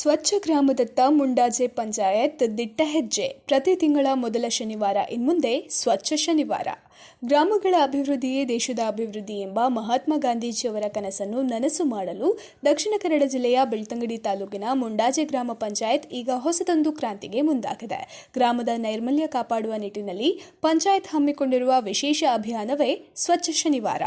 ಸ್ವಚ್ಛ ಗ್ರಾಮದತ್ತ ಮುಂಡಾಜೆ ಪಂಚಾಯತ್ ದಿಟ್ಟ ಹೆಜ್ಜೆ. ಪ್ರತಿ ತಿಂಗಳ ಮೊದಲ ಶನಿವಾರ ಇನ್ಮುಂದೆ ಸ್ವಚ್ಛ ಶನಿವಾರ. ಗ್ರಾಮಗಳ ಅಭಿವೃದ್ಧಿಯೇ ದೇಶದ ಅಭಿವೃದ್ಧಿ ಎಂಬ ಮಹಾತ್ಮ ಗಾಂಧೀಜಿಯವರ ಕನಸನ್ನು ನನಸು ಮಾಡಲು ದಕ್ಷಿಣ ಕನ್ನಡ ಜಿಲ್ಲೆಯ ಬೆಳ್ತಂಗಡಿ ತಾಲೂಕಿನ ಮುಂಡಾಜೆ ಗ್ರಾಮ ಪಂಚಾಯತ್ ಈಗ ಹೊಸದೊಂದು ಕ್ರಾಂತಿಗೆ ಮುಂದಾಗಿದೆ. ಗ್ರಾಮದ ನೈರ್ಮಲ್ಯ ಕಾಪಾಡುವ ನಿಟ್ಟಿನಲ್ಲಿ ಪಂಚಾಯತ್ ಹಮ್ಮಿಕೊಂಡಿರುವ ವಿಶೇಷ ಅಭಿಯಾನವೇ ಸ್ವಚ್ಛ ಶನಿವಾರ.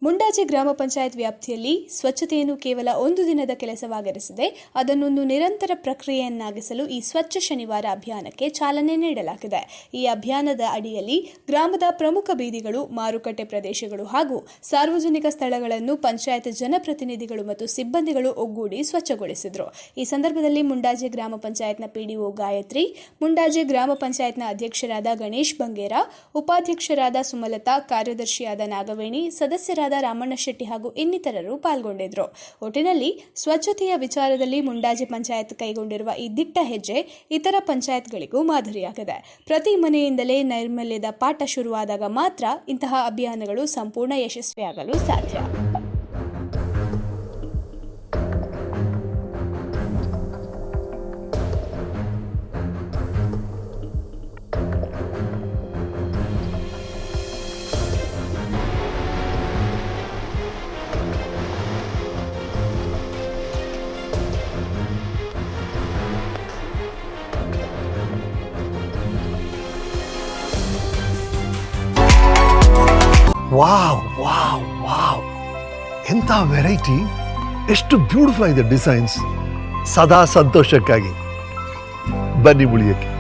ಮುಂಡಾಜೆ ಗ್ರಾಮ ಪಂಚಾಯತ್ ವ್ಯಾಪ್ತಿಯಲ್ಲಿ ಸ್ವಚ್ಛತೆಯನ್ನು ಕೇವಲ ಒಂದು ದಿನದ ಕೆಲಸವಾಗಿರಿಸದೆ ಅದನ್ನೊಂದು ನಿರಂತರ ಪ್ರಕ್ರಿಯೆಯನ್ನಾಗಿಸಲು ಈ ಸ್ವಚ್ಛ ಶನಿವಾರ ಅಭಿಯಾನಕ್ಕೆ ಚಾಲನೆ ನೀಡಲಾಗಿದೆ. ಈ ಅಭಿಯಾನದ ಅಡಿಯಲ್ಲಿ ಗ್ರಾಮದ ಪ್ರಮುಖ ಬೀದಿಗಳು, ಮಾರುಕಟ್ಟೆ ಪ್ರದೇಶಗಳು ಹಾಗೂ ಸಾರ್ವಜನಿಕ ಸ್ಥಳಗಳನ್ನು ಪಂಚಾಯತ್ ಜನಪ್ರತಿನಿಧಿಗಳು ಮತ್ತು ಸಿಬ್ಬಂದಿಗಳು ಒಗ್ಗೂಡಿ ಸ್ವಚ್ಛಗೊಳಿಸಿದರು. ಈ ಸಂದರ್ಭದಲ್ಲಿ ಮುಂಡಾಜೆ ಗ್ರಾಮ ಪಂಚಾಯತ್ನ ಪಿಡಿಒ ಗಾಯತ್ರಿ, ಮುಂಡಾಜೆ ಗ್ರಾಮ ಪಂಚಾಯತ್ನ ಅಧ್ಯಕ್ಷರಾದ ಗಣೇಶ್ ಬಂಗೇರ, ಉಪಾಧ್ಯಕ್ಷರಾದ ಸುಮಲತಾ, ಕಾರ್ಯದರ್ಶಿಯಾದ ನಾಗವೇಣಿ, ಸದಸ್ಯರಾದ ರಾಮಣ್ಣ ಶೆಟ್ಟಿ ಹಾಗೂ ಇನ್ನಿತರರು ಪಾಲ್ಗೊಂಡಿದ್ದರು. ಒಟ್ಟಿನಲ್ಲಿ ಸ್ವಚ್ಛತೆಯ ವಿಚಾರದಲ್ಲಿ ಮುಂಡಾಜೆ ಪಂಚಾಯತ್ ಕೈಗೊಂಡಿರುವ ಈ ದಿಟ್ಟ ಹೆಜ್ಜೆ ಇತರ ಪಂಚಾಯತ್ಗಳಿಗೂ ಮಾದರಿಯಾಗಿದೆ. ಪ್ರತಿ ಮನೆಯಿಂದಲೇ ನೈರ್ಮಲ್ಯದ ಪಾಠ ಶುರುವಾದಾಗ ಮಾತ್ರ ಇಂತಹ ಅಭಿಯಾನಗಳು ಸಂಪೂರ್ಣ ಯಶಸ್ವಿಯಾಗಲು ಸಾಧ್ಯ. ವಾವ್ ವಾವ್ ವಾವ್, ಎಂಥ ವೆರೈಟಿ! ಎಷ್ಟು ಬ್ಯೂಟಿಫುಲ್ ಆಗಿದೆ ಡಿಸೈನ್ಸ್. ಸದಾ ಸಂತೋಷಕ್ಕಾಗಿ ಬನ್ನಿ ಉಳಿಯಕ್ಕೆ.